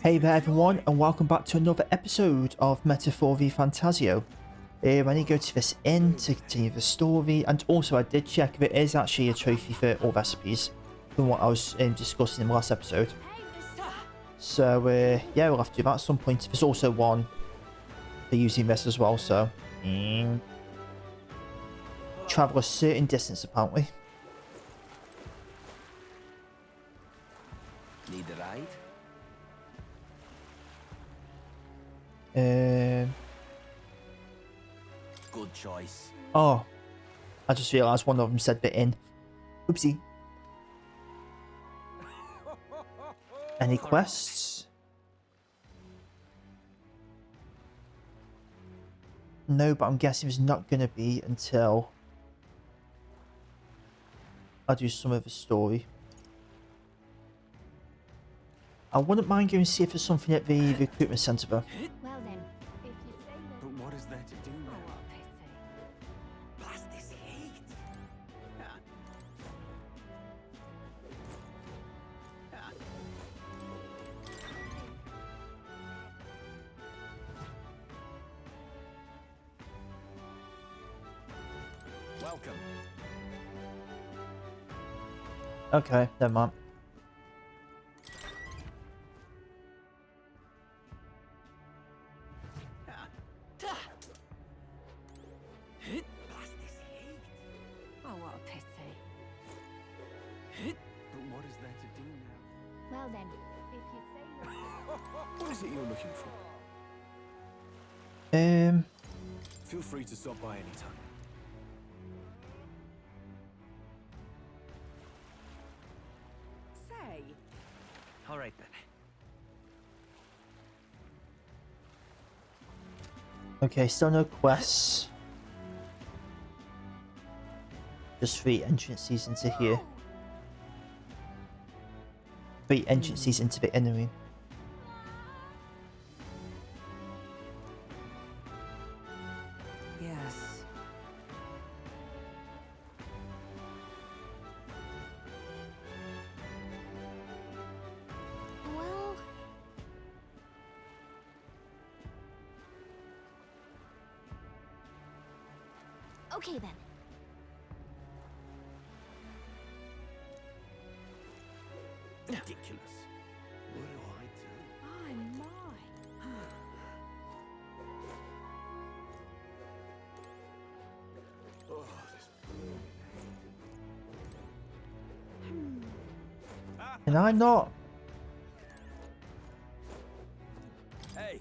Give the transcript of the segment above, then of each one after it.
Hey there everyone, and welcome back to another episode of Meta for ReFantazio. I need to go to this inn to continue the story, and also I did check if it is actually a trophy for all recipes from what I was discussing in the last episode. So yeah, we'll have to do that at some point. There's also one for using this as well, so travel a certain distance apparently. Need a ride? Good choice. Oh, I just realised one of them said the inn. Oopsie. Any quests? No, but I'm guessing it's not going to be until I do some of the story. I wouldn't mind going to see if there's something at the recruitment centre though. Well then, if you say that... But what is there to do Oh, now? what a pity. Blast this heat! Welcome. Okay, never mind. Blast this heat! Oh, what a pity. But what is there to do now? Well then, if you say you're... What is it you're looking for? Feel free to stop by anytime. Say. All right then. Okay, still no quests. Just 3 entrances into here. 3 entrances into the enemy. Yes. Well... Okay then. Ridiculous. What do I do? My, my. Oh, this Can I not? Hey.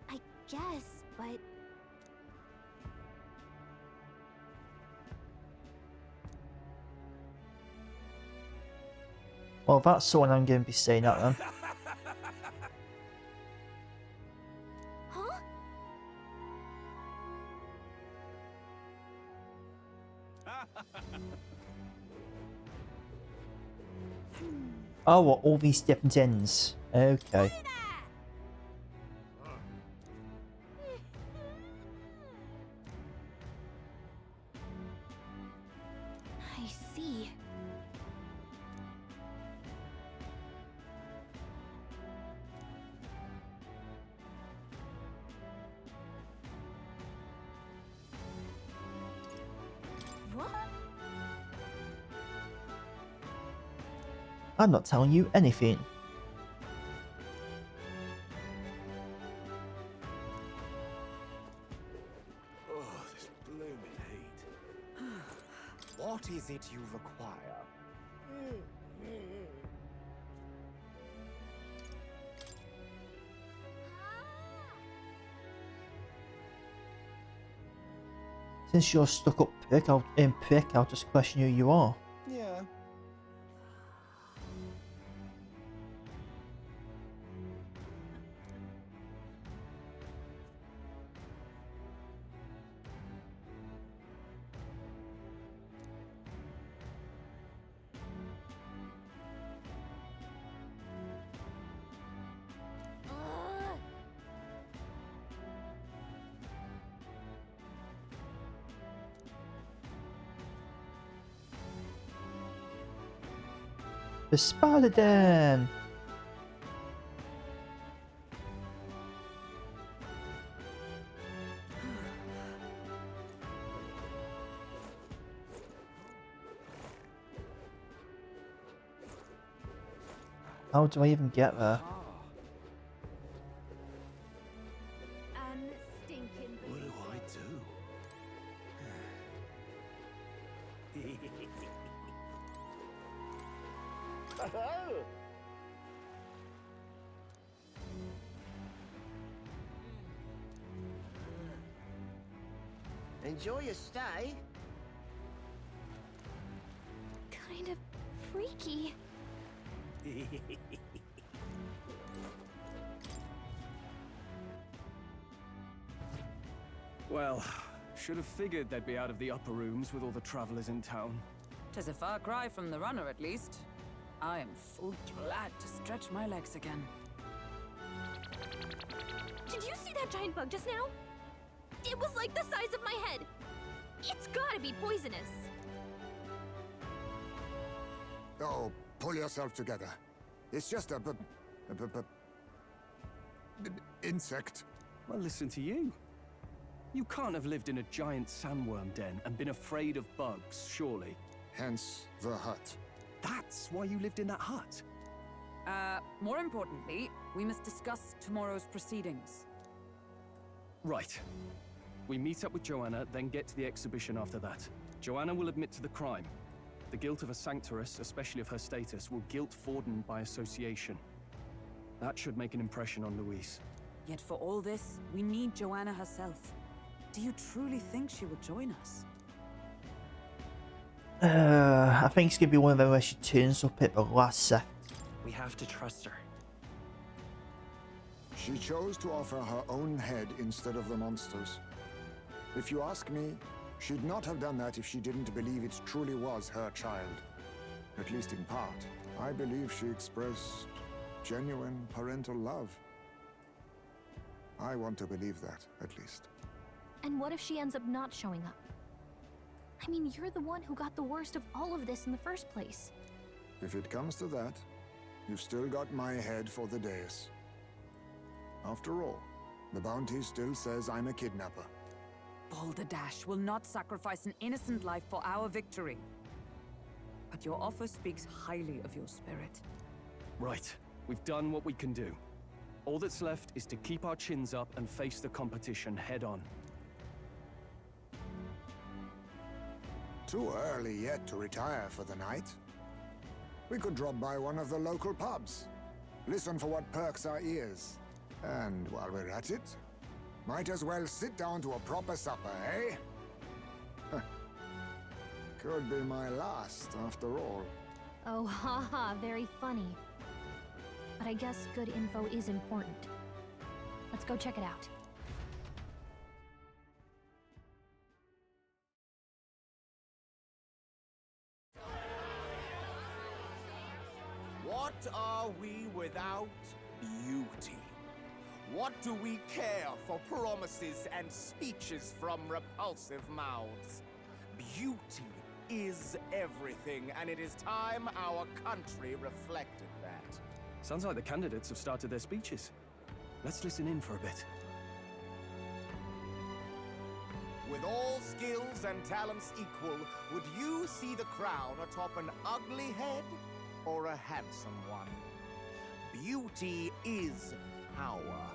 I guess, but... Well, that's the one I'm going to be staying at then. Huh? Oh, what, all these different inns. Okay. I see. What? I'm not telling you anything. Oh, this blooming heat. What is it you require? Since you're stuck up prick, I'll just question who you are. Yeah. The spider den! How do I even get there? Stinking. What do I do? Enjoy your stay. Kind of freaky. Well, should have figured they'd be out of the upper rooms with all the travelers in town. 'Tis a far cry from the runner, at least. I am full glad to stretch my legs again. Did you see that giant bug just now? It was like the size of my head. It's gotta be poisonous. Oh, pull yourself together. It's just a insect. Well, listen to you. You can't have lived in a giant sandworm den and been afraid of bugs, surely. Hence the hut. That's why you lived in that hut. More importantly, we must discuss tomorrow's proceedings. Right. We meet up with Joanna, then get to the exhibition after that. Joanna will admit to the crime. The guilt of a sanctoress, especially of her status, will guilt Forden by association. That should make an impression on Louise. Yet for all this, we need Joanna herself. Do you truly think she will join us? I think it's gonna be one of them where she turns up at the last second. We have to trust her. She chose to offer her own head instead of the monster's. If you ask me, she'd not have done that if she didn't believe it truly was her child. At least in part. I believe she expressed genuine parental love. I want to believe that, at least. And what if she ends up not showing up? I mean, you're the one who got the worst of all of this in the first place. If it comes to that, you've still got my head for the dais. After all, the bounty still says I'm a kidnapper. Balderdash will not sacrifice an innocent life for our victory. But your offer speaks highly of your spirit. Right. We've done what we can do. All that's left is to keep our chins up and face the competition head on. Too early yet to retire for the night. We could drop by one of the local pubs. Listen for what perks our ears. And while we're at it, might as well sit down to a proper supper, eh? Could be my last, after all. Oh, haha, very funny. But I guess good info is important. Let's go check it out. What are we without beauty? What do we care for promises and speeches from repulsive mouths? Beauty is everything, and it is time our country reflected that. Sounds like the candidates have started their speeches. Let's listen in for a bit. With all skills and talents equal, would you see the crown atop an ugly head or a handsome one? Beauty is power.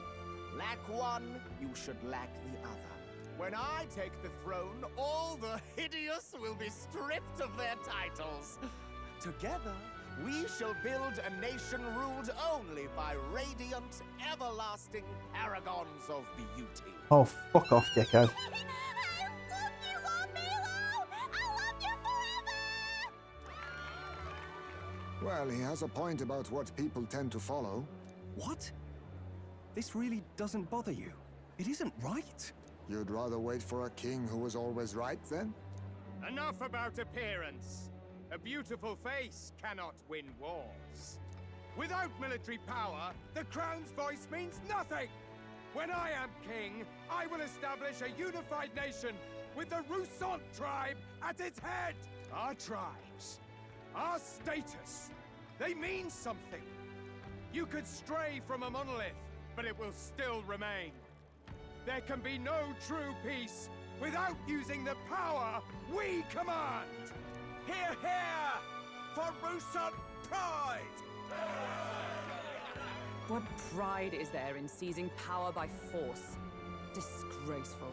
Lack one, you should lack the other. When I take the throne, all the hideous will be stripped of their titles. Together, we shall build a nation ruled only by radiant, everlasting paragons of beauty. Oh, fuck off, dickhead. I love you, Milo! I love you forever! Well, he has a point about what people tend to follow. What? This really doesn't bother you? It isn't right. You'd rather wait for a king who was always right, then? Enough about appearance. A beautiful face cannot win wars. Without military power, the crown's voice means nothing. When I am king, I will establish a unified nation with the Rousant tribe at its head. Our tribes, our status, They mean something. You could stray from a monolith, but it will still remain. There can be no true peace without using the power we command! Hear, hear! For Rusan pride! What pride is there in seizing power by force? Disgraceful.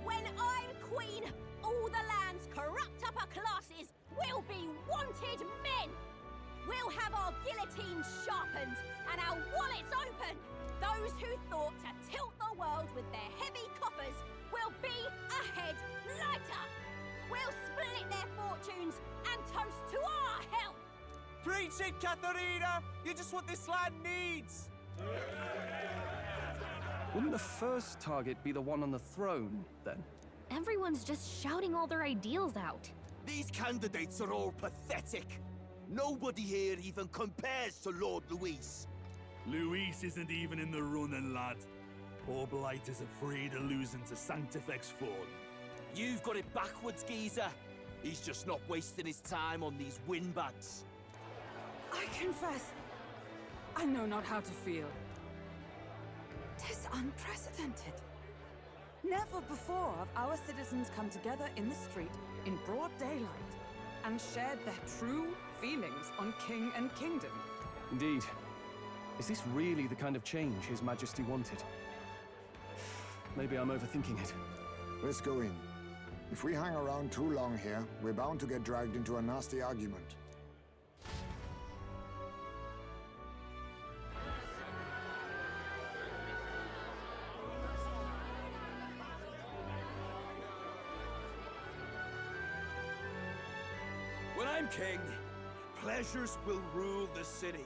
When I'm queen, all the land's corrupt upper classes will be wanted men! We'll have our guillotines sharpened and our wallets open! Those who thought to tilt the world with their heavy coffers will be a head lighter! We'll split their fortunes and toast to our health! Preach it, Katharina! You're just what this land needs! Wouldn't the first target be the one on the throne, then? Everyone's just shouting all their ideals out. These candidates are all pathetic. Nobody here even compares to Lord Luis. Luis isn't even in the running, lad. Poor Blight is afraid of losing to Sanctifex Ford. You've got it backwards, geezer. He's just not wasting his time on these windbags. I confess, I know not how to feel. 'Tis unprecedented. Never before have our citizens come together in the street in broad daylight and shared their true feelings on king and kingdom. Indeed. Is this really the kind of change His Majesty wanted? Maybe I'm overthinking it. Let's go in. If we hang around too long here, we're bound to get dragged into a nasty argument. When I'm king, pleasures will rule the city.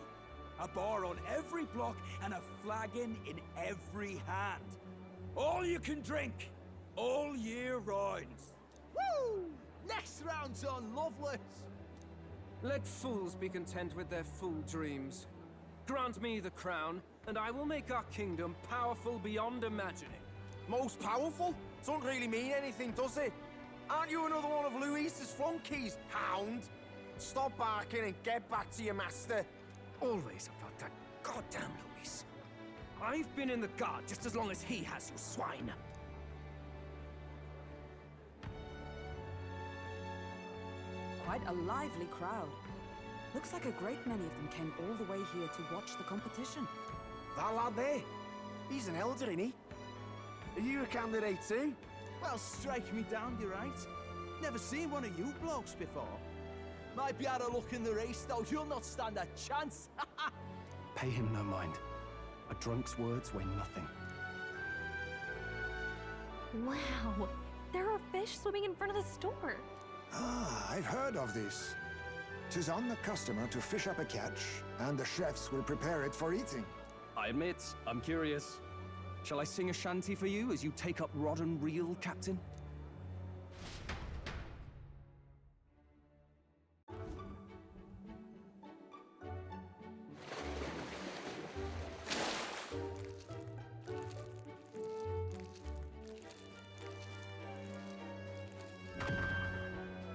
A bar on every block and a flagon in every hand. All you can drink, all year round. Woo! Next round's on Loveless! Let fools be content with their fool dreams. Grant me the crown, and I will make our kingdom powerful beyond imagining. Most powerful? Doesn't really mean anything, does it? Aren't you another one of Luis's flunkies, hound? Stop barking and get back to your master. Always about that goddamn Luis. I've been in the guard just as long as he has, you swine. Quite a lively crowd. Looks like a great many of them came all the way here to watch the competition. That lad there, he's an elder, isn't he? Are you a candidate too? Well, strike me down, you're right. Never seen one of you blokes before. Might be out of luck in the race, though. You'll not stand a chance. Pay him no mind. A drunk's words weigh nothing. Wow, there are fish swimming in front of the store. Ah, I've heard of this. 'Tis on the customer to fish up a catch, and the chefs will prepare it for eating. I admit, I'm curious. Shall I sing a shanty for you as you take up rod and reel, Captain?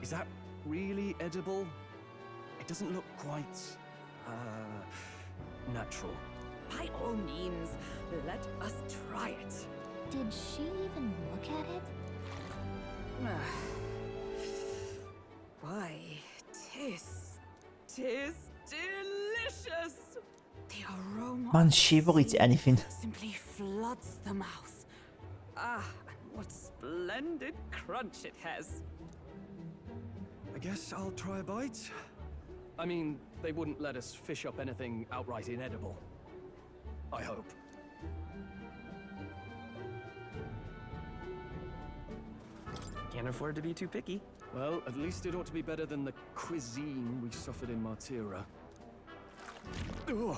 Is that really edible? It doesn't look quite, natural. By all means, let us try it. Did she even look at it? Why, tis delicious! The aroma Man, she will eat anything. simply floods the mouth. Ah, and what splendid crunch it has. I guess I'll try a bite. I mean, they wouldn't let us fish up anything outright inedible. I hope. Can't afford to be too picky. Well, at least it ought to be better than the cuisine we suffered in Martira. Ugh.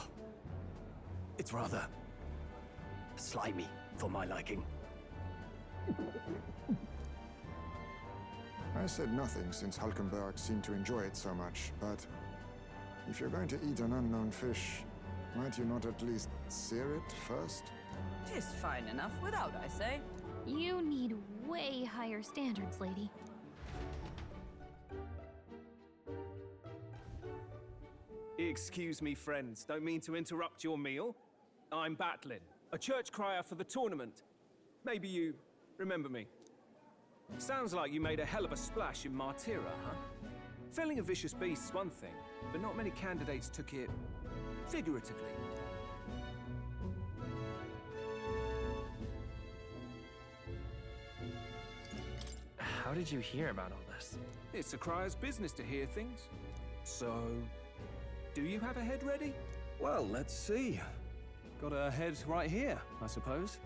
It's rather slimy for my liking. I said nothing since Hulkenberg seemed to enjoy it so much, but if you're going to eat an unknown fish, might you not at least sear it first? 'Tis fine enough without, I say. You need way higher standards, lady. excuse me, friends. Don't mean to interrupt your meal. I'm Batlin, a church crier for the tournament. Maybe you remember me. Sounds like you made a hell of a splash in Martyra, huh? Felling a vicious beast's one thing, but not many candidates took it figuratively. How did you hear about all this? It's a crier's business to hear things. So, do you have a head ready? Well, let's see. Got a head right here, I suppose.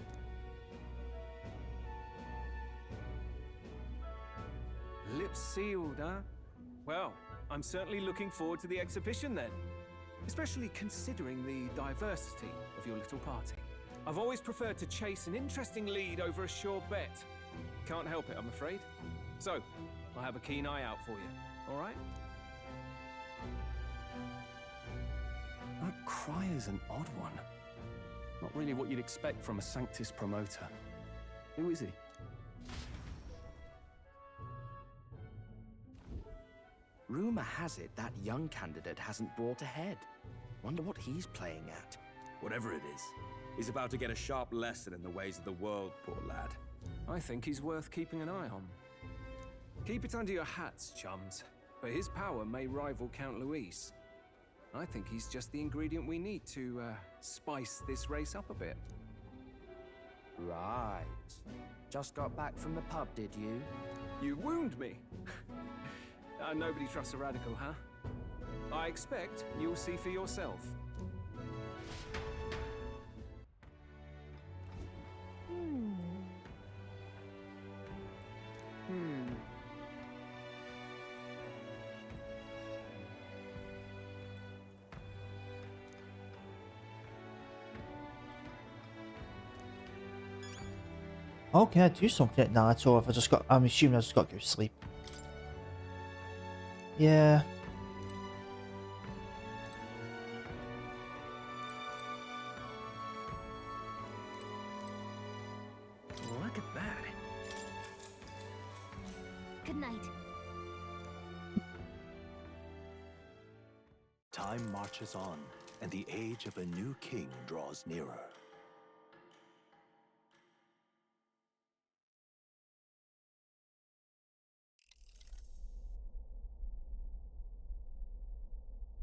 Lips sealed, huh? Well, I'm certainly looking forward to the exhibition then. Especially considering the diversity of your little party. I've always preferred to chase an interesting lead over a sure bet. Can't help it, I'm afraid. So, I'll have a keen eye out for you, all right? That crier's an odd one. Not really what you'd expect from a Sanctus promoter. Who is he? Rumor has it that young candidate hasn't brought ahead. Wonder what he's playing at. Whatever it is, he's about to get a sharp lesson in the ways of the world, poor lad. I think he's worth keeping an eye on. Keep it under your hats, chums. But his power may rival Count Luis. I think he's just the ingredient we need to spice this race up a bit. Right. Just got back from the pub, did you? You wound me. Nobody trusts a radical, huh? I expect you'll see for yourself. Oh, can I do something at night, or if I'm assuming I just got to go to sleep. Yeah. Look at that. Good night. Time marches on, and the age of a new king draws nearer.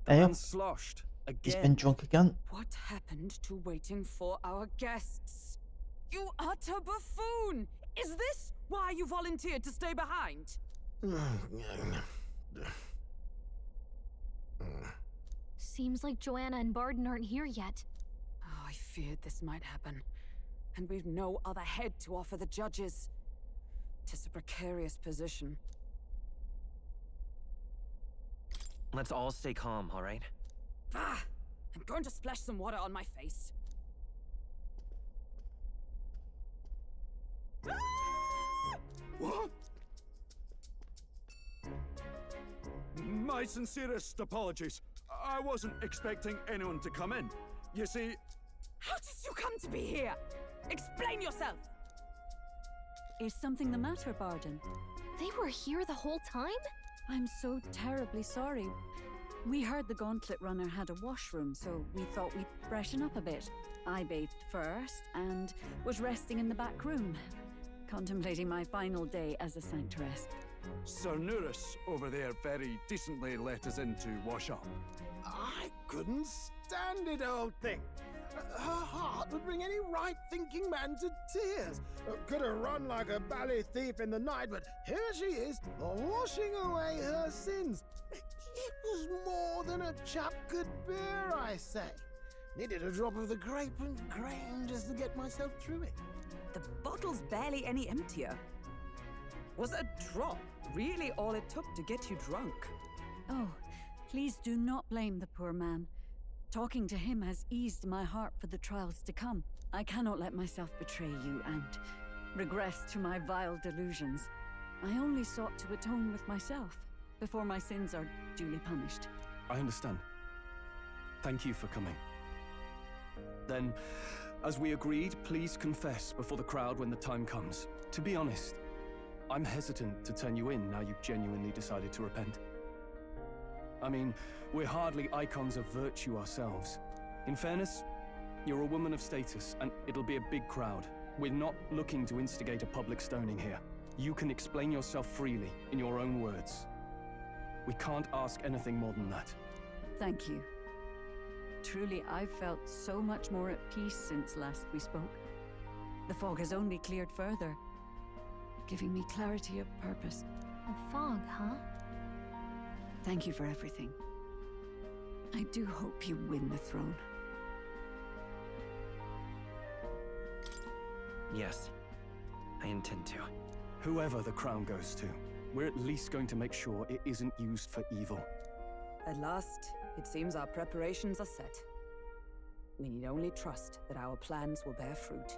And sloshed again. He's been drunk again. What happened to waiting for our guests? You utter buffoon! Is this why you volunteered to stay behind? Seems like Joanna and Barden aren't here yet. Oh, I feared this might happen. And we've no other head to offer the judges. 'Tis a precarious position. Let's all stay calm, all right? Ah! I'm going to splash some water on my face. What? My sincerest apologies. I wasn't expecting anyone to come in. You see... How did you come to be here? Explain yourself! Is something the matter, Barden? They were here the whole time? I'm so terribly sorry. We heard the Gauntlet Runner had a washroom, so we thought we'd freshen up a bit. I bathed first and was resting in the back room, contemplating my final day as a Sanctress. Sir Nuris over there very decently let us in to wash up. I couldn't stand it, old thing. Her heart would bring any right-thinking man to tears. Could have run like a ballet thief in the night, but here she is, washing away her sins. It was more than a chap could bear, I say. Needed a drop of the grape and grain just to get myself through it. The bottle's barely any emptier. Was a drop really all it took to get you drunk? Oh, please do not blame the poor man. Talking to him has eased my heart for the trials to come. I cannot let myself betray you and regress to my vile delusions. I only sought to atone with myself before my sins are duly punished. I understand. Thank you for coming. Then, as we agreed, please confess before the crowd when the time comes. To be honest, I'm hesitant to turn you in now you've genuinely decided to repent. I mean, we're hardly icons of virtue ourselves. In fairness, you're a woman of status, and it'll be a big crowd. We're not looking to instigate a public stoning here. You can explain yourself freely, in your own words. We can't ask anything more than that. Thank you. Truly, I've felt so much more at peace since last we spoke. The fog has only cleared further, giving me clarity of purpose. A fog, huh? Thank you for everything. I do hope you win the throne. Yes, I intend to. Whoever the crown goes to, we're at least going to make sure it isn't used for evil. At last, it seems our preparations are set. We need only trust that our plans will bear fruit.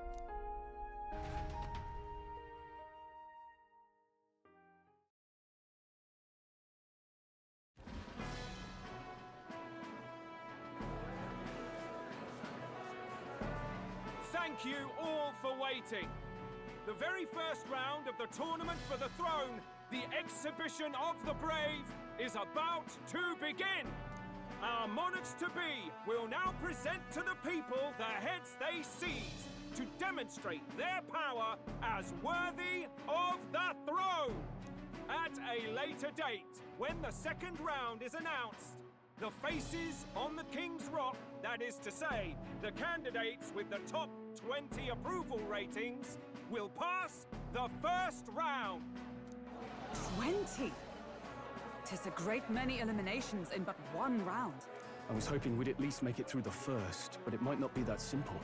Thank you all for waiting. The very first round of the tournament for the throne, the exhibition of the brave, is about to begin. Our monarchs-to-be will now present to the people the heads they seized to demonstrate their power as worthy of the throne. At a later date, when the second round is announced, the faces on the King's Rock, that is to say, the candidates with the top 20 approval ratings, will pass the first round. 20? 'Tis a great many eliminations in but one round. I was hoping we'd at least make it through the first, but it might not be that simple.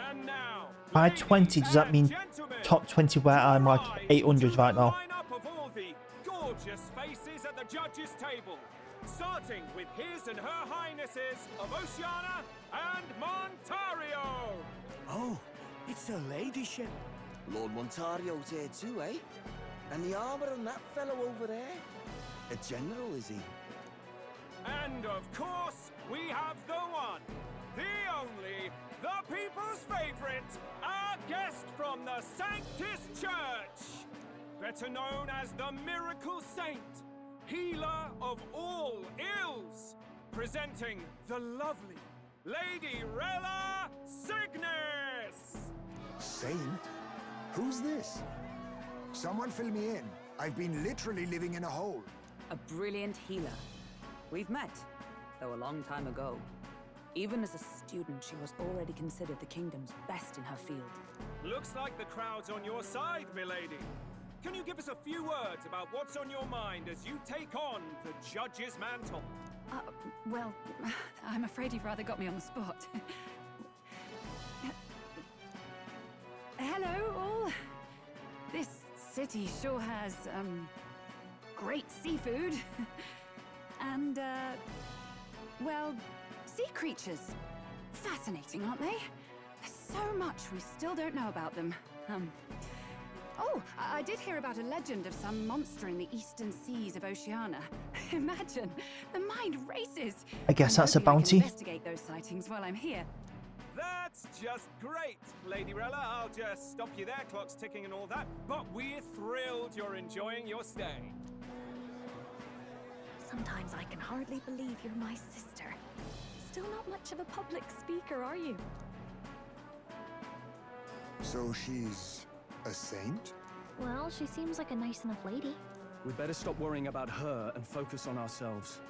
And now, By 20, does that mean top 20 where I'm like 800 right now? lineup of all the gorgeous faces at the judges' table, starting with His and Her Highnesses of Oceania and Montario. Oh, it's her ladyship. Lord Montario's here too, eh? And the armor on that fellow over there? A general, is he? And of course, we have the one, the only, the people's favorite, our guest from the Sanctus Church, better known as the Miracle Saint, healer of all ills, presenting the lovely Lady Rella Cygnus! Saint? Who's this? Someone fill me in. I've been literally living in a hole. A brilliant healer. We've met, though a long time ago. Even as a student, she was already considered the kingdom's best in her field. Looks like the crowd's on your side, milady. Can you give us a few words about what's on your mind as you take on the judge's mantle? Well, I'm afraid you've rather got me on the spot. Hello, all. This city sure has, great seafood. And, well, sea creatures. Fascinating, aren't they? There's so much we still don't know about them. Oh, I did hear about a legend of some monster in the eastern seas of Oceania. Imagine, the mind races. I guess that's a I'm hoping I can bounty. investigate those sightings while I'm here. That's just great, Lady Rella. I'll just stop you there, clock's ticking and all that. But we're thrilled you're enjoying your stay. Sometimes I can hardly believe you're my sister. Still not much of a public speaker, are you? So she's a saint? Well, she seems like a nice enough lady. We'd better stop worrying about her and focus on ourselves.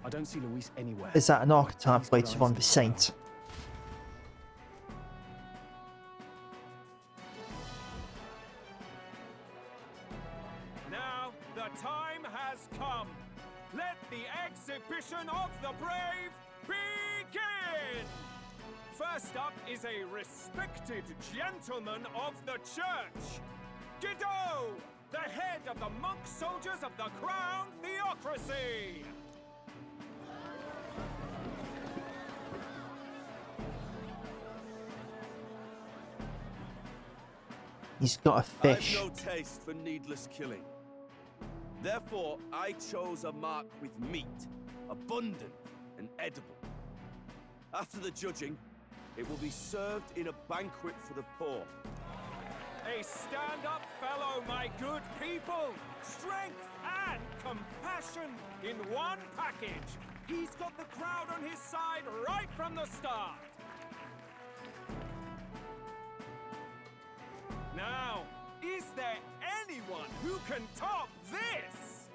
I don't see Luis anywhere. Is that an archetype later on the saint? Now, the time has come. Let the exhibition of the brave begin! First up is a respected gentleman of the church, Guido, the head of the monk soldiers of the Crown Theocracy. He's got a fish. I've no taste for needless killing. Therefore, I chose a mark with meat, abundant and edible. After the judging, it will be served in a banquet for the poor. A stand-up fellow, my good people! Strength and compassion in one package. He's got the crowd on his side right from the start. Now, is there anyone who can top this?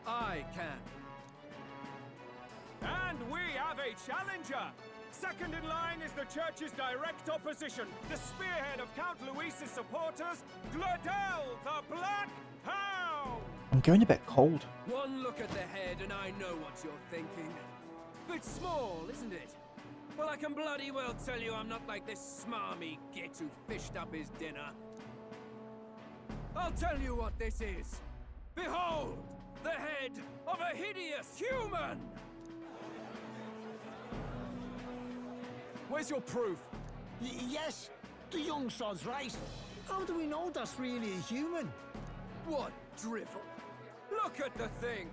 I can. And we have a challenger. Second in line is the church's direct opposition, the spearhead of Count Luis's supporters, Gladel the Black Hound. I'm going a bit cold. One look at the head and I know what you're thinking. Bit small, isn't it? Well, I can bloody well tell you I'm not like this smarmy git who fished up his dinner. I'll tell you what this is. Behold, the head of a hideous human! Where's your proof? Yes, the young sod's right. How do we know that's really a human? What drivel? Look at the thing!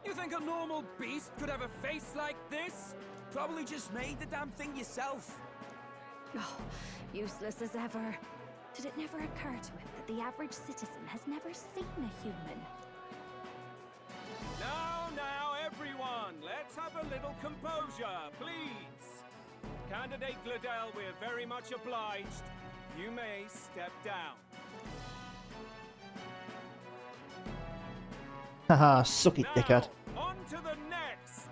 You think a normal beast could have a face like this? Probably just made the damn thing yourself. Oh, useless as ever. Did it never occur to him that the average citizen has never seen a human? Now, everyone, let's have a little composure, please. Candidate Gladel, we're very much obliged. You may step down. Haha, suck it, dickhead. On to the next.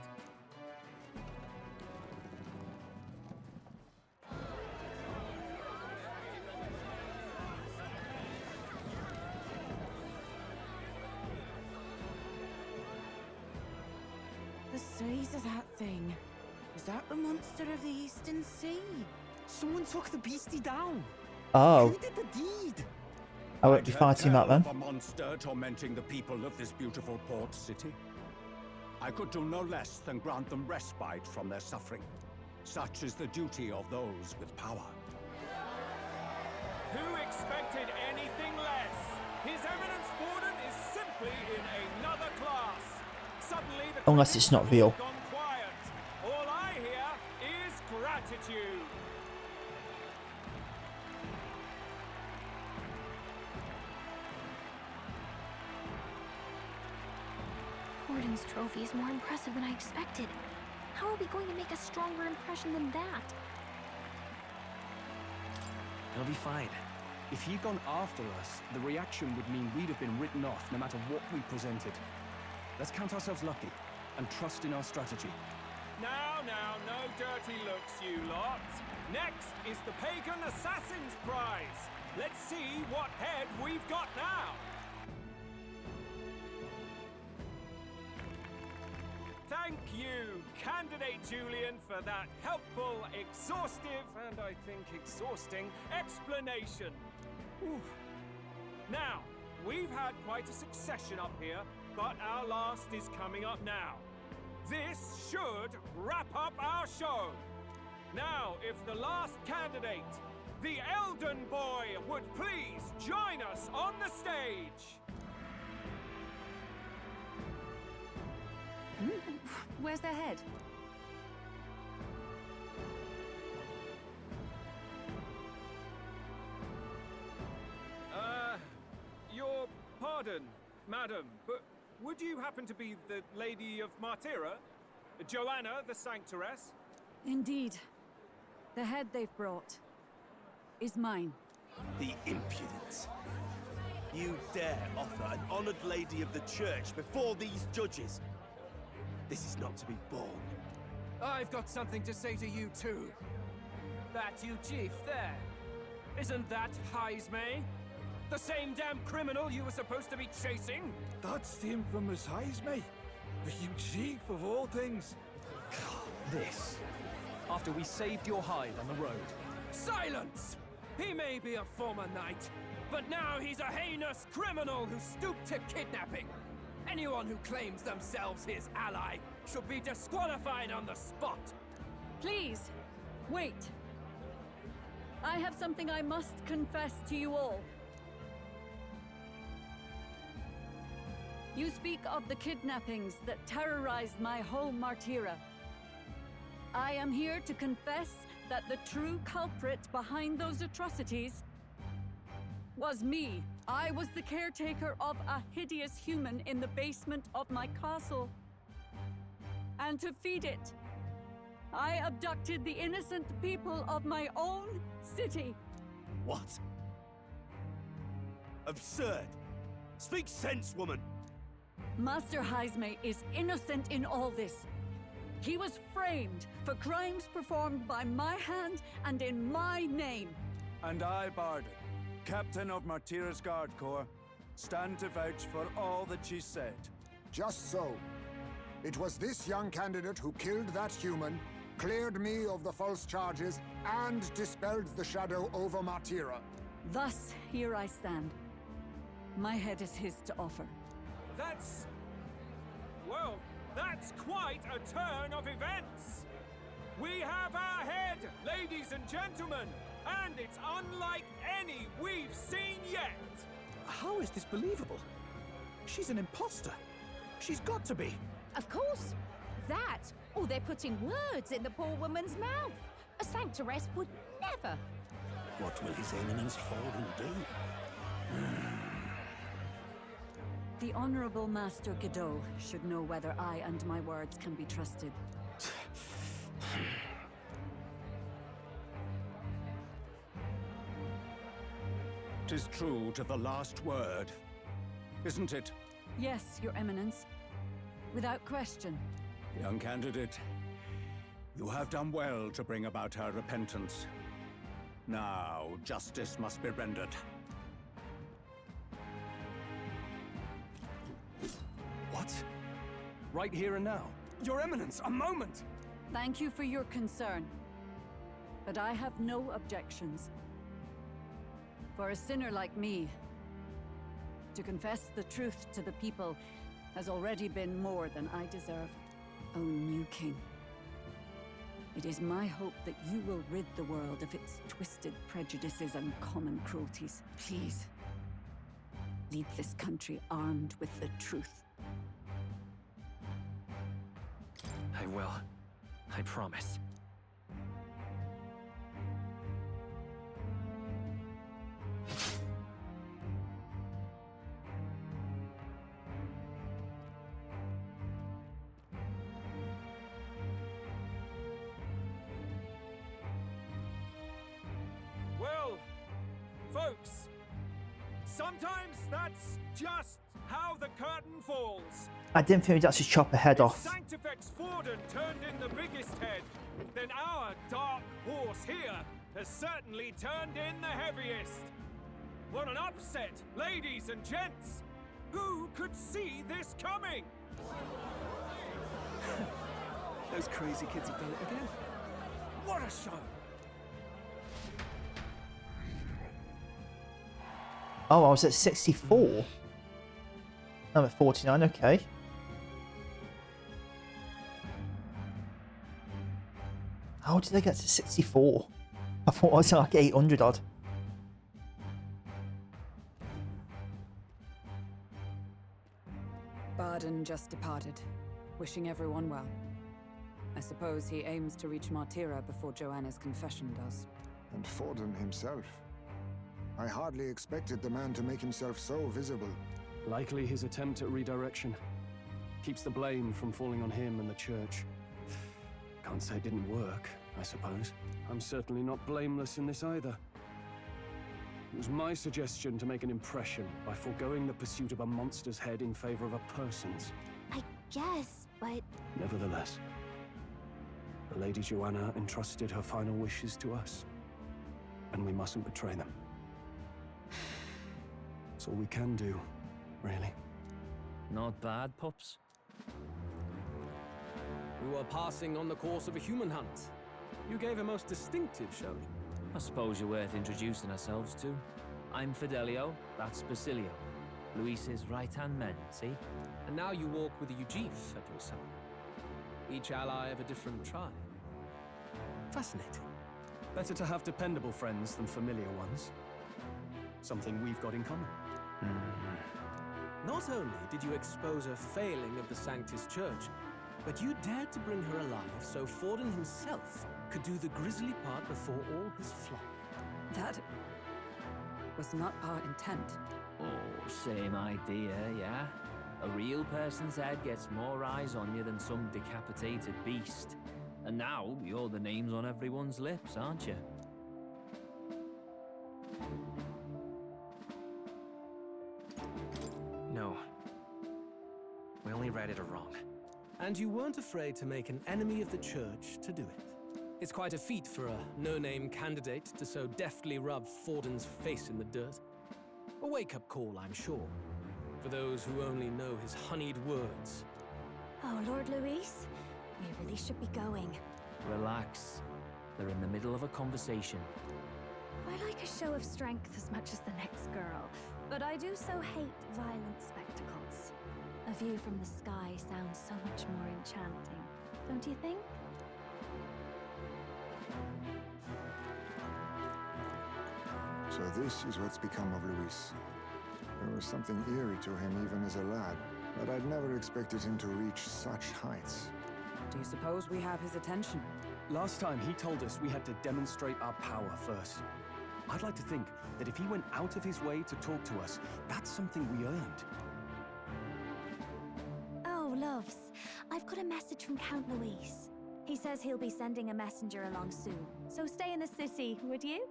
The size of that thing. Is that the monster of the Eastern Sea? Someone took the beastie down. Oh. Who did the deed? I won't be fighting that then. A monster tormenting the people of this beautiful port city. I could do no less than grant them respite from their suffering. Such is the duty of those with power. Who expected anything less? His Eminence Borden is simply in another class. Suddenly, the Unless it's not real. gone quiet. All I hear is gratitude. Borden's trophy is more impressive than I expected. How are we going to make a stronger impression than that? He'll be fine. If he'd gone after us, the reaction would mean we'd have been written off no matter what we presented. Let's count ourselves lucky and trust in our strategy. Now, no dirty looks, you lot. Next is the Pagan Assassin's Prize. Let's see what head we've got now. Thank you, Candidate Julian, for that helpful, exhaustive, and I think exhausting explanation. Whew. Now, we've had quite a succession up here, but our last is coming up now. This should wrap up our show. Now, if the last candidate, the Elden Boy, would please join us on the stage. Where's their head? Your pardon, madam, but would you happen to be the Lady of Martyra? Joanna, the Sanctoress? Indeed. The head they've brought is mine. The impudence. You dare offer an honored lady of the church before these judges? This is not to be borne. I've got something to say to you too. That you chief there. Isn't that Heismay? The same damn criminal you were supposed to be chasing? That's the infamous Heismay. The huge chief of all things. This. After we saved your hide on the road. Silence! He may be a former knight, but now he's a heinous criminal who stooped to kidnapping. Anyone who claims themselves his ally should be disqualified on the spot. Please, wait. I have something I must confess to you all. You speak of the kidnappings that terrorized my home, Martyra. I am here to confess that the true culprit behind those atrocities was me. I was the caretaker of a hideous human in the basement of my castle. And to feed it, I abducted the innocent people of my own city. What? Absurd! Speak sense, woman! Master Heisme is innocent in all this. He was framed for crimes performed by my hand and in my name. And I, Barden, Captain of Martira's Guard Corps, stand to vouch for all that she said. Just so. It was this young candidate who killed that human, cleared me of the false charges, and dispelled the shadow over Martira. Thus, here I stand. My head is his to offer. That's... well, that's quite a turn of events! We have our head, ladies and gentlemen, and it's unlike any we've seen yet! How is this believable? She's an imposter. She's got to be. Of course. That, or they're putting words in the poor woman's mouth. A sanctoress would never. What will His Eminence Forden do? The Honorable Master Godot should know whether I and my words can be trusted. 'Tis true to the last word, isn't it? Yes, Your Eminence. Without question. Young candidate, you have done well to bring about her repentance. Now, justice must be rendered. What? Right here and now? Your Eminence, a moment! Thank you for your concern. But I have no objections. For a sinner like me, to confess the truth to the people has already been more than I deserve. O new king, it is my hope that you will rid the world of its twisted prejudices and common cruelties. Please, lead this country armed with the truth. I will. I promise. Well, folks, sometimes that's just how the curtain falls. I didn't think we'd actually chop her head off. Sanctifex Forden turned in the biggest head, then our dark horse here has certainly turned in the heaviest. What an upset, ladies and gents! Who could see this coming? Those crazy kids have done it again. What a show! Oh, I was at 64. I'm at 49, okay. How did I get to 64? I thought I was like 800 odd. Barden just departed, wishing everyone well. I suppose he aims to reach Martira before Joanna's confession does. And Forden himself. I hardly expected the man to make himself so visible. Likely his attempt at redirection. Keeps the blame from falling on him and the church. Can't say it didn't work, I suppose. I'm certainly not blameless in this either. It was my suggestion to make an impression by foregoing the pursuit of a monster's head in favor of a person's. I guess, but... Nevertheless, the Lady Joanna entrusted her final wishes to us, and we mustn't betray them. That's all we can do, really. Not bad, pups. We were passing on the course of a human hunt. You gave a most distinctive showing. I suppose you're worth introducing ourselves to. I'm Fidelio, that's Basilio. Luis's right-hand men, see? And now you walk with a Ujif at your side. Each ally of a different tribe. Fascinating. Better to have dependable friends than familiar ones. Something we've got in common. Not only did you expose a failing of the Sanctus Church, but you dared to bring her alive so Forden himself could do the grisly part before all his flock. That was not our intent. Oh, same idea, yeah? A real person's head gets more eyes on you than some decapitated beast. And now, you're the names on everyone's lips, aren't you? No. We only read it wrong. And you weren't afraid to make an enemy of the church to do it. It's quite a feat for a no-name candidate to so deftly rub Forden's face in the dirt. A wake-up call, I'm sure, for those who only know his honeyed words. Oh, Lord Luis, we really should be going. Relax. They're in the middle of a conversation. I like a show of strength as much as the next girl, but I do so hate violent spectacles. A view from the sky sounds so much more enchanting, don't you think? So this is what's become of Luis. There was something eerie to him even as a lad, but I'd never expected him to reach such heights. Do you suppose we have his attention? Last time he told us we had to demonstrate our power first. I'd like to think that if he went out of his way to talk to us, that's something we earned. Oh, loves, I've got a message from Count Luis. He says he'll be sending a messenger along soon, so stay in the city, would you?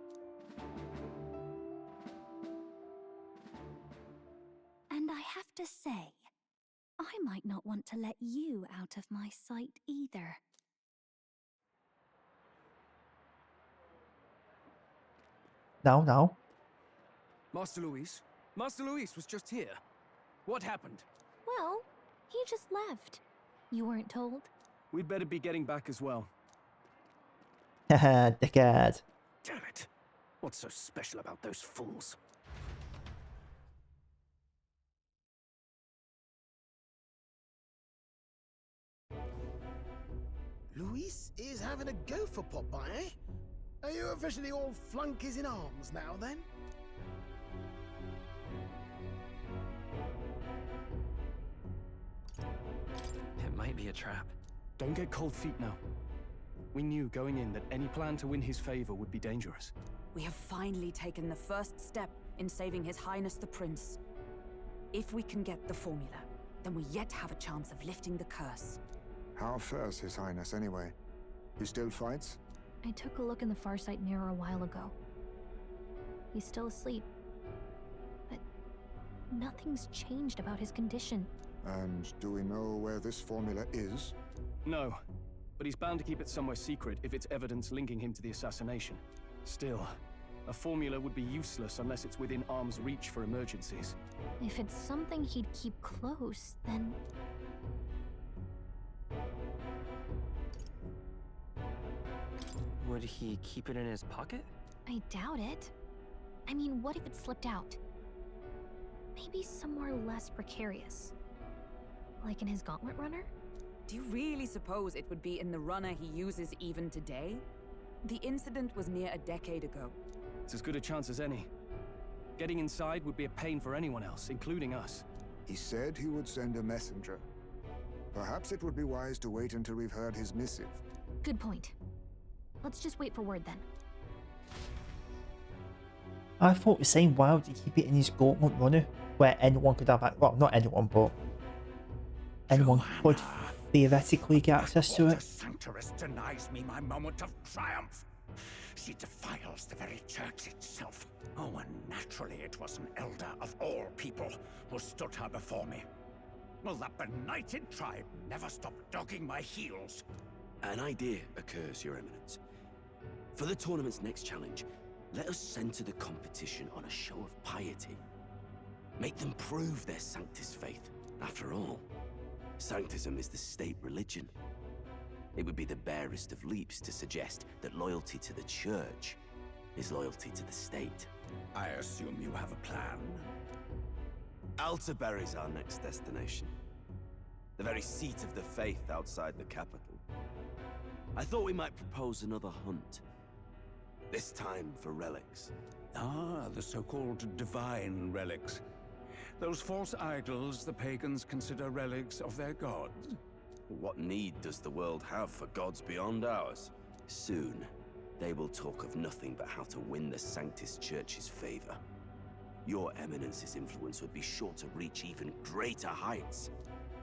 And I have to say, I might not want to let you out of my sight either. Now. Master Luis? Master Luis was just here. What happened? Well, he just left. You weren't told? We'd better be getting back as well. Haha, dickhead. Damn it. What's so special about those fools? Luis is having a go for Popeye, eh? Are you officially all flunkies in arms now, then? It might be a trap. Don't get cold feet now. We knew going in that any plan to win his favor would be dangerous. We have finally taken the first step in saving His Highness the Prince. If we can get the formula, then we yet have a chance of lifting the curse. How fares His Highness anyway? He still fights? I took a look in the Farsight mirror a while ago. He's still asleep. But nothing's changed about his condition. And do we know where this formula is? No, but he's bound to keep it somewhere secret if it's evidence linking him to the assassination. Still, a formula would be useless unless it's within arm's reach for emergencies. If it's something he'd keep close, then... Would he keep it in his pocket? I doubt it. I mean, what if it slipped out? Maybe somewhere less precarious. Like in his gauntlet runner? Do you really suppose it would be in the runner he uses even today? The incident was near a decade ago. It's as good a chance as any. Getting inside would be a pain for anyone else, including us. He said he would send a messenger. Perhaps it would be wise to wait until we've heard his missive. Good point. Let's just wait for word then. I thought the same. Why would he keep it in his gauntlet runner, where anyone could have, well, not anyone, but anyone could theoretically get access to it? The Sanctoress denies me my moment of triumph. She defiles the very church itself. Oh, and naturally it was an elder of all people who stood her before me. Will that benighted tribe never stop dogging my heels? An idea occurs, Your Eminence. For the tournament's next challenge, let us center the competition on a show of piety. Make them prove their Sanctus faith. After all, Sanctism is the state religion. It would be the barest of leaps to suggest that loyalty to the church is loyalty to the state. I assume you have a plan? Altaberry's our next destination. The very seat of the faith outside the capital. I thought we might propose another hunt. This time for relics. Ah, the so-called divine relics. Those false idols the pagans consider relics of their gods. What need does the world have for gods beyond ours? Soon, they will talk of nothing but how to win the Sanctus Church's favor. Your Eminence's influence would be sure to reach even greater heights.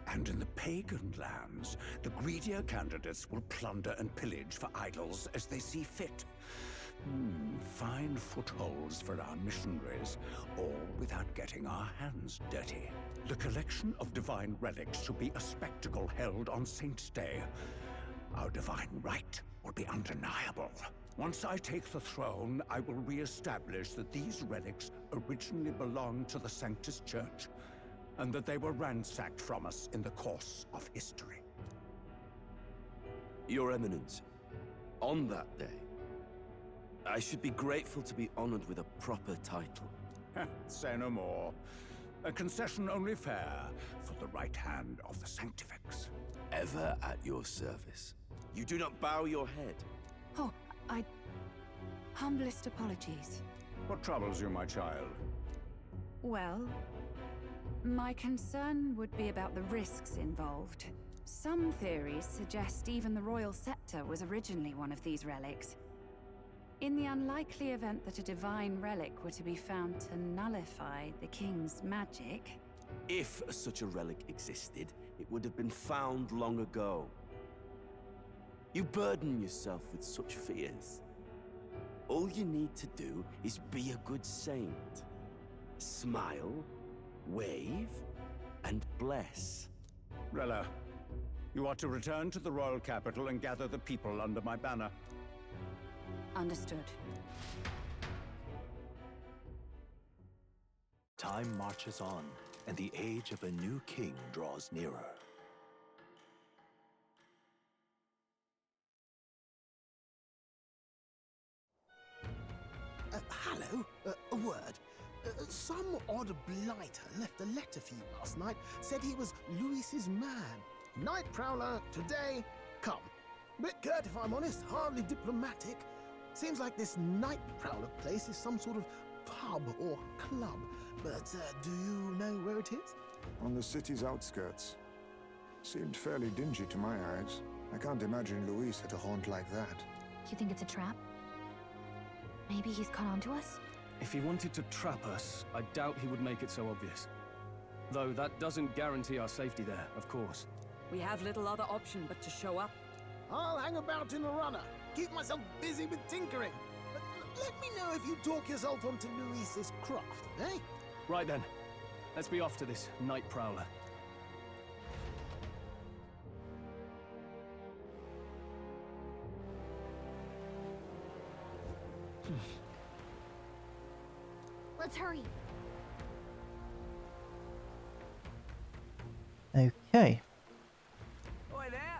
And in the pagan lands, the greedier candidates will plunder and pillage for idols as they see fit. Fine footholds for our missionaries, all without getting our hands dirty. The collection of divine relics should be a spectacle held on Saint's Day. Our divine right will be undeniable. Once I take the throne, I will re-establish that these relics originally belonged to the Sanctus Church, and that they were ransacked from us in the course of history. Your Eminence, on that day, I should be grateful to be honored with a proper title. Say no more. A concession only fair for the right hand of the Sanctifex. Ever at your service. You do not bow your head. Oh, humblest apologies. What troubles you, my child? Well, my concern would be about the risks involved. Some theories suggest even the royal scepter was originally one of these relics. In the unlikely event that a divine relic were to be found to nullify the king's magic... If such a relic existed, it would have been found long ago. You burden yourself with such fears. All you need to do is be a good saint. Smile, wave, and bless. Rella, you are to return to the royal capital and gather the people under my banner. Understood. Time marches on, and the age of a new king draws nearer. Hello, a word. Some odd blighter left a letter for you last night. Said he was Louis's man. Night Prowler, today, come. Bit curt if I'm honest, hardly diplomatic. Seems like this Night Prowler place is some sort of pub or club. But do you know where it is? On the city's outskirts. Seemed fairly dingy to my eyes. I can't imagine Louis at a haunt like that. You think it's a trap? Maybe he's caught on to us? If he wanted to trap us, I doubt he would make it so obvious. Though that doesn't guarantee our safety there, of course. We have little other option but to show up. I'll hang about in the runner. Keep myself busy with tinkering. Let me know if you talk yourself onto Louis's craft, eh? Right then. Let's be off to this Night Prowler. Let's hurry. Okay. Oi there!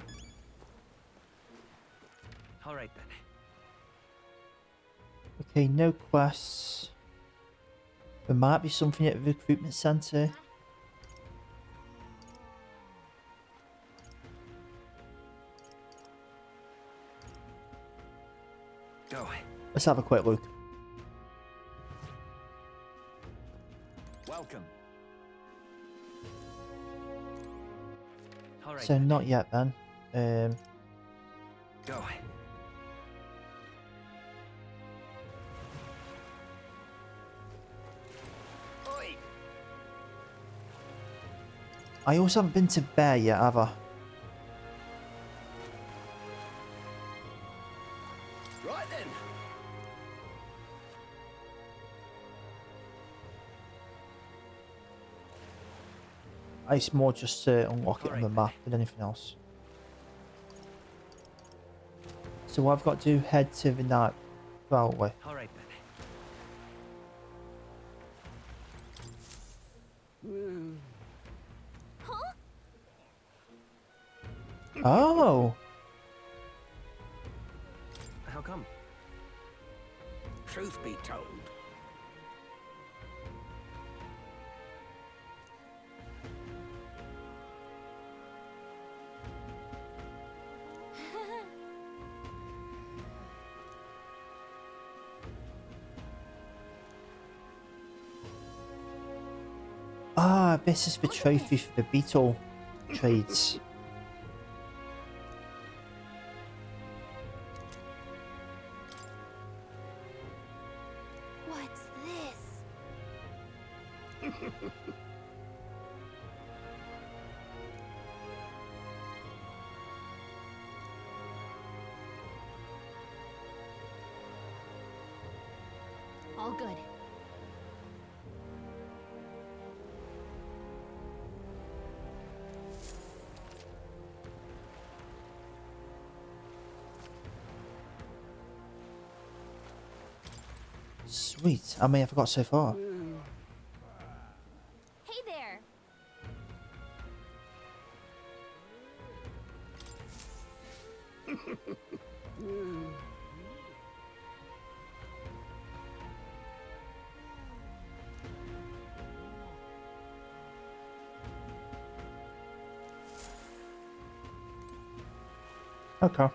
All right then. Okay, no quests. There might be something at the recruitment center. Go. Let's have a quick look. Welcome. All right. So not yet then. Go. Oi. I also haven't been to Bear yet, have I? Right then. It's more just to unlock it on the map than anything else. So I've got to head to the Night Prowler. All right then. Huh? Oh! How come? Truth be told, Ah, this is the trophy for the beetle trades. What's this? All good. Sweet. How many have I got so far? Hey there. Okay.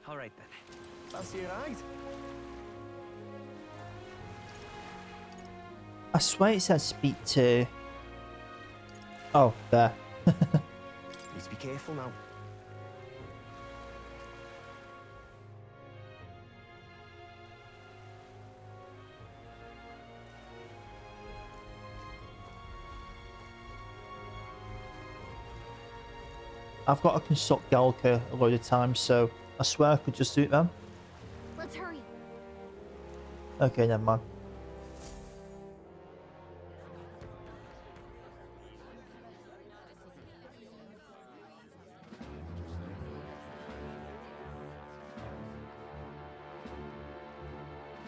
All right then. Fancy a ride? I swear it says speak to... Oh, there. Please be careful now. I've got to consult Galka a load of times, so I swear I could just do it then. Let's hurry. Okay, never mind.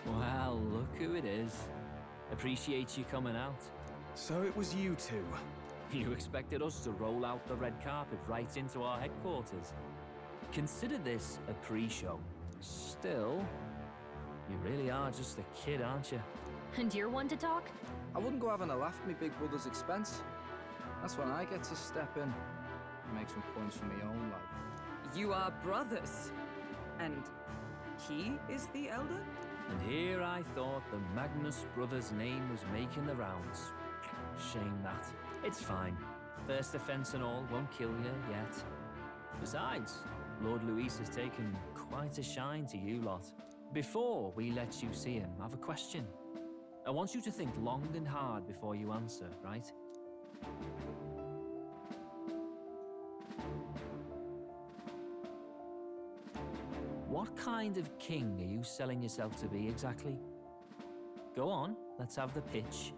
Well, look who it is. Appreciate you coming out. So it was you two. You expected us to roll out the red carpet right into our headquarters. Consider this a pre-show. Still, you really are just a kid, aren't you? And you're one to talk? I wouldn't go having a laugh at me big brother's expense. That's when I get to step in and make some points for my own life. You are brothers. And he is the elder? And here I thought the Magnus brothers' name was making the rounds. Shame that. It's fine. First offense and all won't kill you yet. Besides, Lord Luis has taken quite a shine to you lot. Before we let you see him, I have a question. I want you to think long and hard before you answer, right? What kind of king are you selling yourself to be exactly? Go on, let's have the pitch.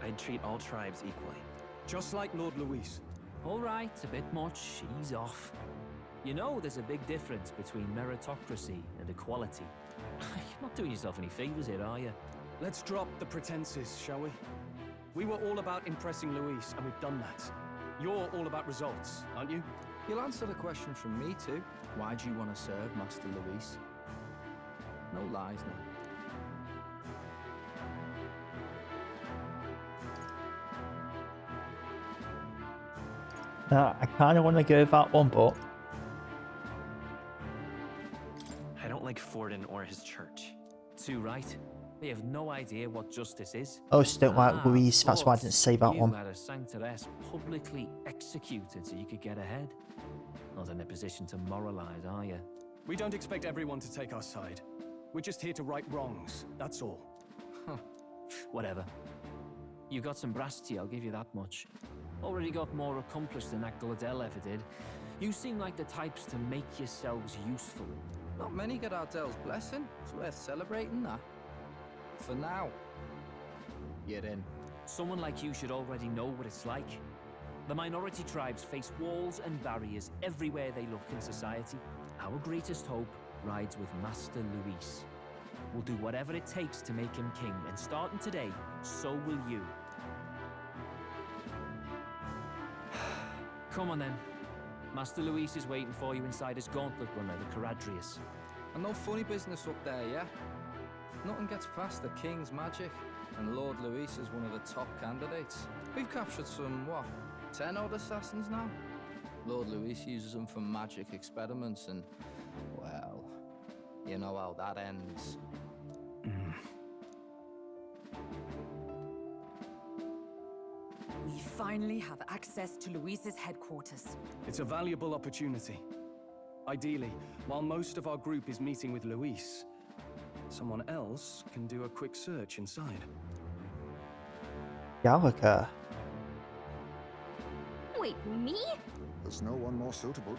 I'd treat all tribes equally. Just like Lord Luis. All right, a bit much, ease off. You know there's a big difference between meritocracy and equality. You're not doing yourself any favors here, are you? Let's drop the pretenses, shall we? We were all about impressing Luis, and we've done that. You're all about results, aren't you? You'll answer the question from me too. Why do you want to serve Master Luis? No lies now. I kind of want to go with that one, but... I don't like Forden or his church. Too right. They have no idea what justice is. I also don't like Luis, that's why I didn't say that one. You had a sanctoress publicly executed so you could get ahead. Not in a position to moralize, are you? We don't expect everyone to take our side. We're just here to right wrongs, that's all. Whatever. You got some brass tea, I'll give you that much. Already got more accomplished than that Gladel ever did. You seem like the types to make yourselves useful. Not many get Ardel's blessing. It's worth celebrating that. For now, you're in. Someone like you should already know what it's like. The minority tribes face walls and barriers everywhere they look in society. Our greatest hope rides with Master Luis. We'll do whatever it takes to make him king, and starting today, so will you. Come on then. Master Luis is waiting for you inside his gauntlet runner, the Caradrius. And no funny business up there, yeah? Nothing gets past the King's magic, and Lord Luis is one of the top candidates. We've captured some, what, 10 odd assassins now? Lord Luis uses them for magic experiments, and, well, you know how that ends. We finally have access to Luis's headquarters. It's a valuable opportunity. Ideally, while most of our group is meeting with Luis, someone else can do a quick search inside. Gallagher. Wait, me? There's no one more suitable.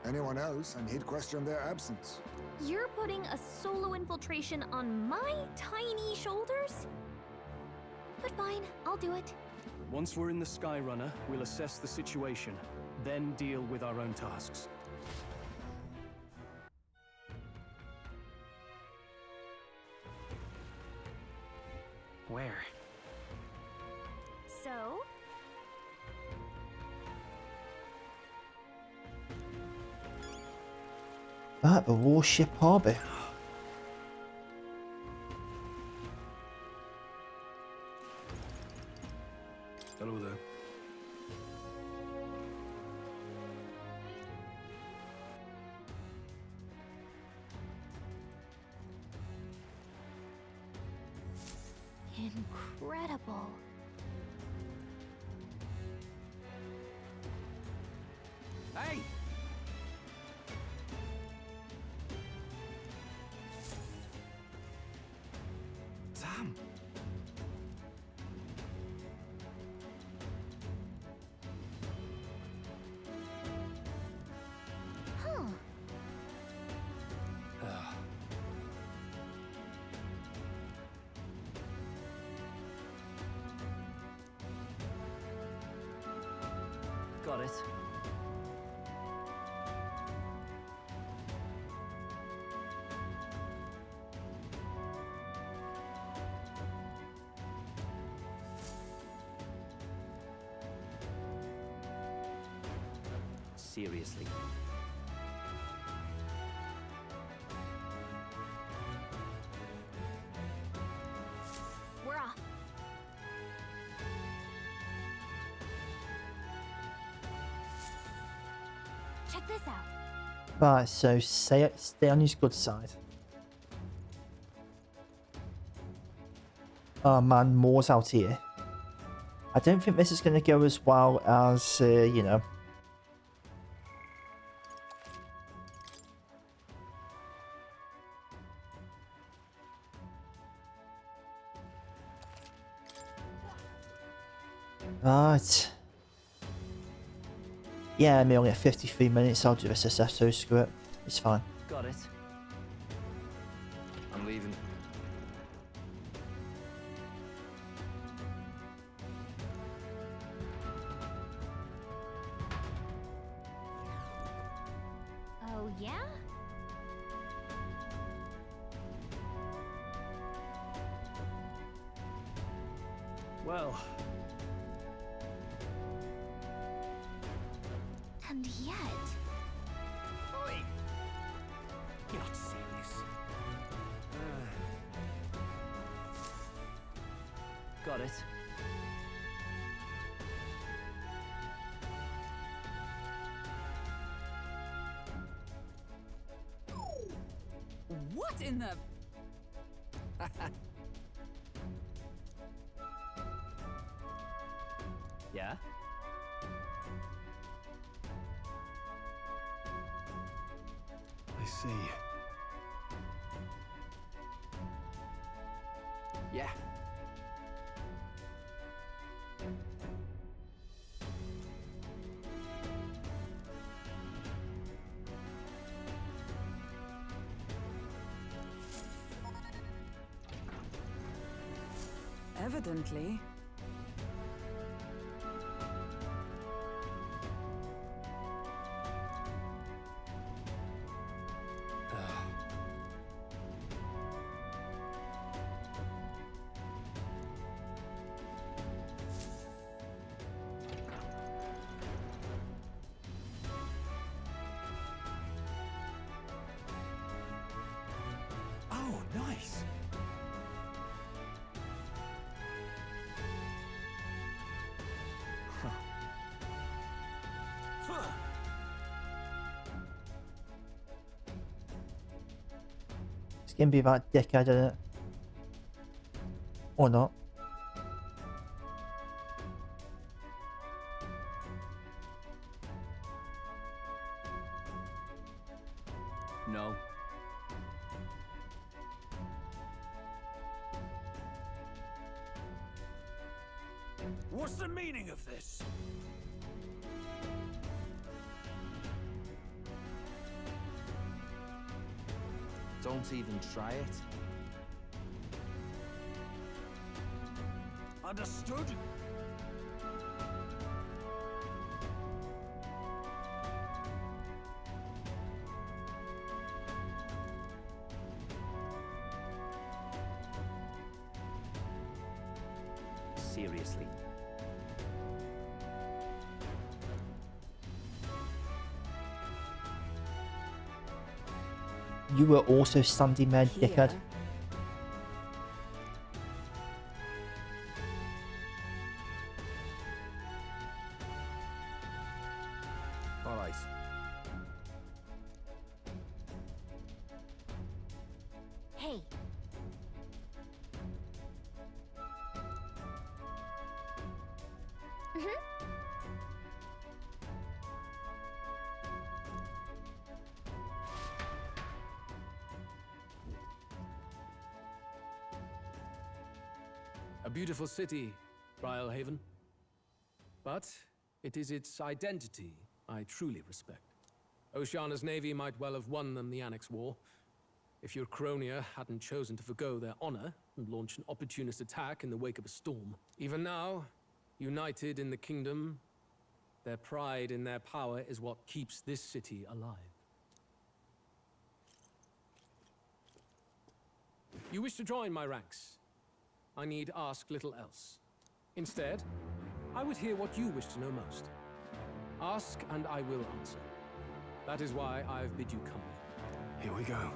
Anyone else, and he'd question their absence. You're putting a solo infiltration on my tiny shoulders? But fine, I'll do it. Once we're in the Skyrunner, we'll assess the situation, then deal with our own tasks. Where? So? Ah, the warship harbor. Hello there. Incredible. Hey! Sam! Huh. Got it. Seriously. We're off. Check this out. Right, so stay on his good side. Oh man, more's out here. I don't think this is going to go as well as, you know. Right. Yeah, I'm only at 53 minutes. I'll do this episode, screw it. It's fine. Got it. I'm leaving. Oh, yeah? Well, and yet... Oi! You're not serious. Got it. What in the... Yeah? I see. Yeah. Evidently. Oh, nice. It's gonna be that dickhead, isn't it? Or not. What's the meaning of this? Don't even try it. Understood? Seriously. You were also standing there, dickhead. All right. Hey. A beautiful city, Haven. But it is its identity I truly respect. Oceana's navy might well have won them the Annex War, if your Cronia hadn't chosen to forgo their honor and launch an opportunist attack in the wake of a storm. Even now, united in the kingdom, their pride in their power is what keeps this city alive. You wish to join my ranks. I need ask little else. Instead, I would hear what you wish to know most. Ask and I will answer. That is why I've bid you come. Here we go.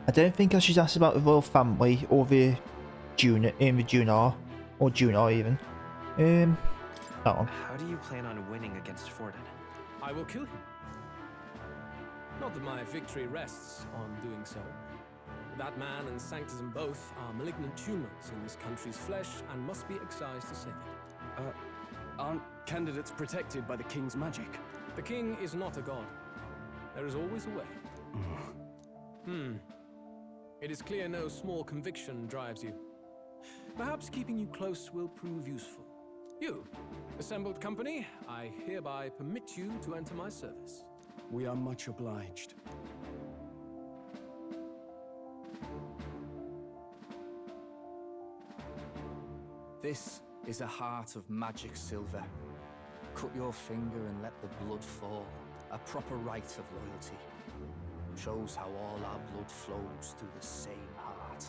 I don't think I should ask about the royal family or the Junar or Junar even. That one. How do you plan on winning against Forden? I will kill him. Not that my victory rests on doing so. That man and Sanctism both are malignant tumors in this country's flesh and must be excised to save it. Aren't candidates protected by the king's magic? The king is not a god. There is always a way. It is clear no small conviction drives you. Perhaps keeping you close will prove useful. You, assembled company, I hereby permit you to enter my service. We are much obliged. This is a heart of magic silver. Cut your finger and let the blood fall. A proper rite of loyalty. Shows how all our blood flows through the same heart.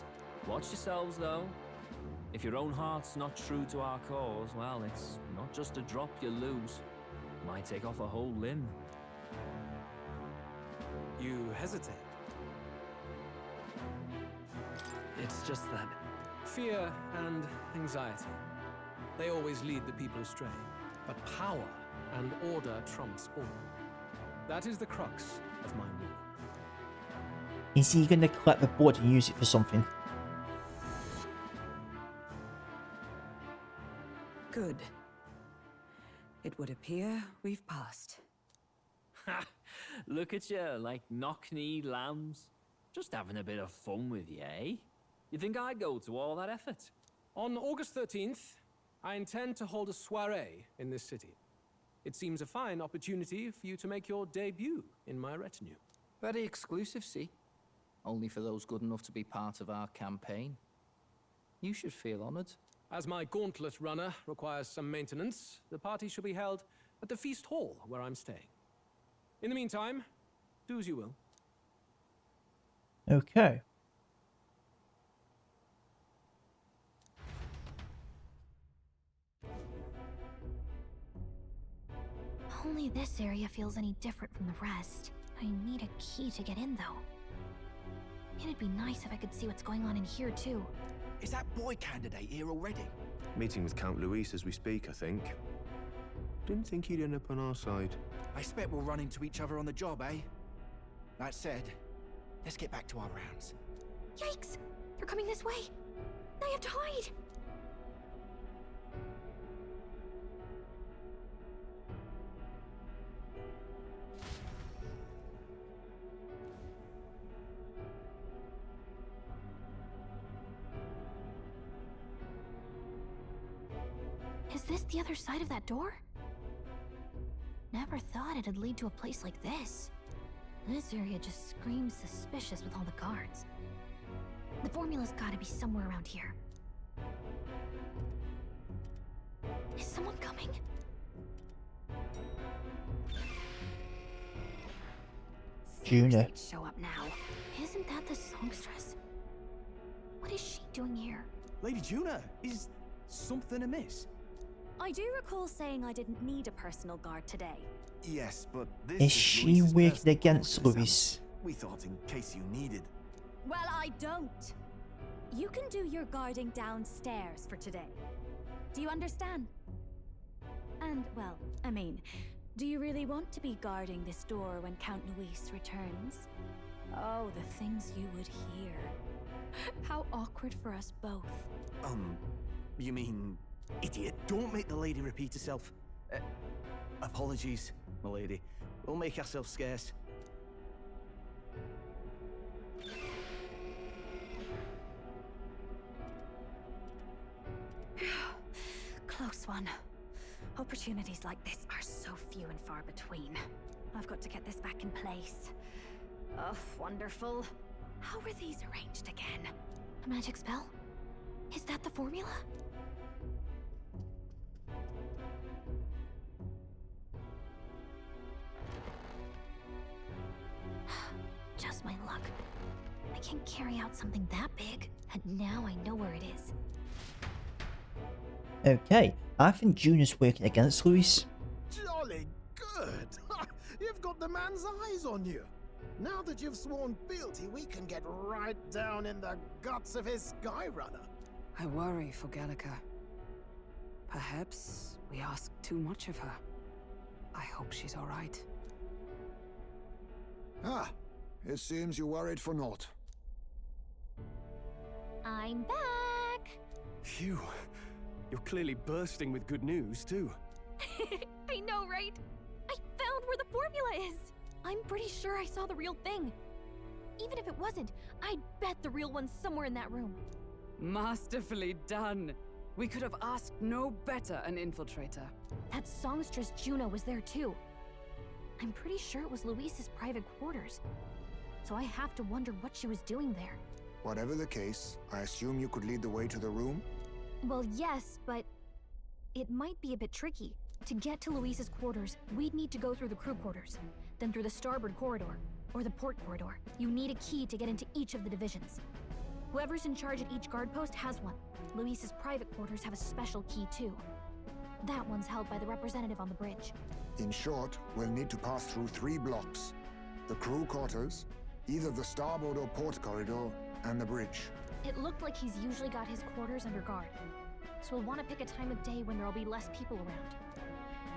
Watch yourselves, though. If your own heart's not true to our cause, well, it's not just a drop you lose. Might take off a whole limb. You hesitate. It's just that... Fear and anxiety. They always lead the people astray. But power and order trumps all. That is the crux of my rule. Is he going to collect the blood and use it for something? Good. It would appear we've passed. Ha! Look at you, like knock-kneed lambs. Just having a bit of fun with you, eh? You think I'd go to all that effort? On August 13th, I intend to hold a soiree in this city. It seems a fine opportunity for you to make your debut in my retinue. Very exclusive, see? Only for those good enough to be part of our campaign. You should feel honored. As my gauntlet runner requires some maintenance, the party shall be held at the feast hall where I'm staying. In the meantime, do as you will. Okay. Only this area feels any different from the rest. I need a key to get in, though. It'd be nice if I could see what's going on in here, too. Is that boy candidate here already? Meeting with Count Luis as we speak, I think. Didn't think he'd end up on our side. I expect we'll run into each other on the job, eh? That said, let's get back to our rounds. Yikes! They're coming this way! I have to hide! the other side of that door? Never thought it'd lead to a place like this. This area just screams suspicious with all the guards. The formula's gotta be somewhere around here. Is someone coming? Juna. Show up now. Isn't that the songstress? What is she doing here? Lady Juna, is something amiss? I do recall saying I didn't need a personal guard today. Yes, but this Is she Luis's working personal against quarters, Luis? We thought in case you needed. Well, I don't. You can do your guarding downstairs for today. Do you understand? And, well, I mean, do you really want to be guarding this door when Count Luis returns? Oh, the things you would hear. How awkward for us both. You mean, idiot, don't make the lady repeat herself. Apologies, my lady. We'll make ourselves scarce. Close one. Opportunities like this are so few and far between. I've got to get this back in place. Oh, wonderful. How were these arranged again? A magic spell? Is that the formula? Just my luck. I can't carry out something that big, and now I know where it is. Okay, I think Juna's working against Luis. Jolly good! You've got the man's eyes on you. Now that you've sworn fealty, we can get right down in the guts of his Skyrunner. I worry for Gallica. Perhaps we ask too much of her. I hope she's all right. Ah, it seems you worried for naught. I'm back! Phew. You're clearly bursting with good news, too. I know, right? I found where the formula is! I'm pretty sure I saw the real thing. Even if it wasn't, I'd bet the real one's somewhere in that room. Masterfully done. We could have asked no better an infiltrator. That songstress Juno was there too. I'm pretty sure it was Luis's private quarters. So I have to wonder what she was doing there. Whatever the case, I assume you could lead the way to the room? Well, yes, but it might be a bit tricky. To get to Luis's quarters, we'd need to go through the crew quarters, then through the starboard corridor, or the port corridor. You need a key to get into each of the divisions. Whoever's in charge at each guard post has one. Luis's private quarters have a special key too. That one's held by the representative on the bridge. In short, we'll need to pass through 3 blocks. The crew quarters, either the starboard or port corridor, and the bridge. It looked like he's usually got his quarters under guard. So we'll want to pick a time of day when there'll be less people around.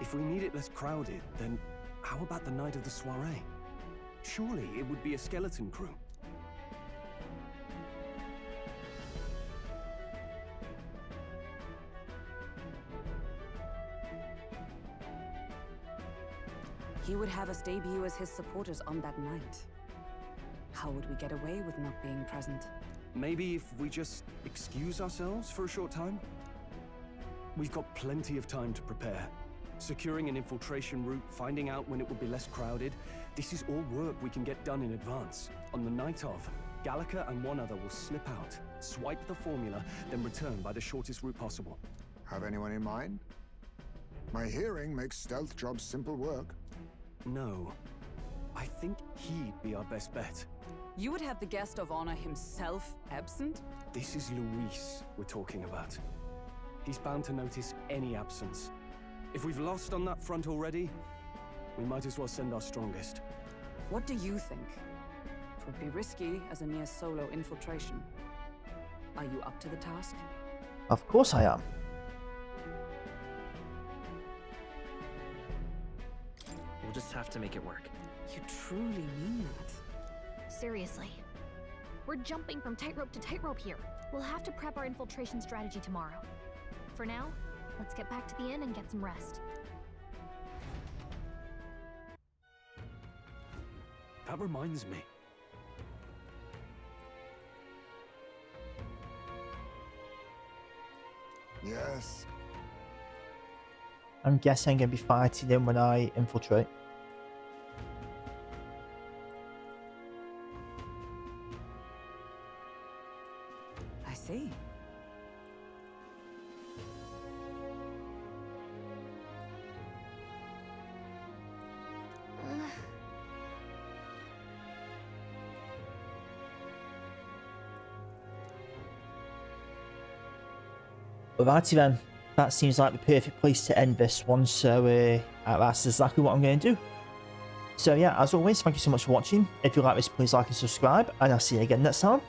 If we need it less crowded, then how about the night of the soiree? Surely it would be a skeleton crew. He would have us debut as his supporters on that night. How would we get away with not being present? Maybe if we just excuse ourselves for a short time? We've got plenty of time to prepare. Securing an infiltration route, finding out when it will be less crowded, this is all work we can get done in advance. On the night of, Gallica and one other will slip out, swipe the formula, then return by the shortest route possible. Have anyone in mind? My hearing makes stealth jobs simple work. No. I think he'd be our best bet. You would have the guest of honor himself absent? This is Luis we're talking about. He's bound to notice any absence. If we've lost on that front already, we might as well send our strongest. What do you think? It would be risky as a near solo infiltration. Are you up to the task? Of course I am. We'll just have to make it work. You truly mean that? Seriously. We're jumping from tightrope to tightrope here. We'll have to prep our infiltration strategy tomorrow. For now, let's get back to the inn and get some rest. That reminds me. Yes. I'm guessing I'm going to be fighting him when I infiltrate. I see. Alrighty then, that seems like the perfect place to end this one, so that's exactly what I'm going to do. So yeah, as always, thank you so much for watching. If you like this, please like and subscribe, and I'll see you again next time.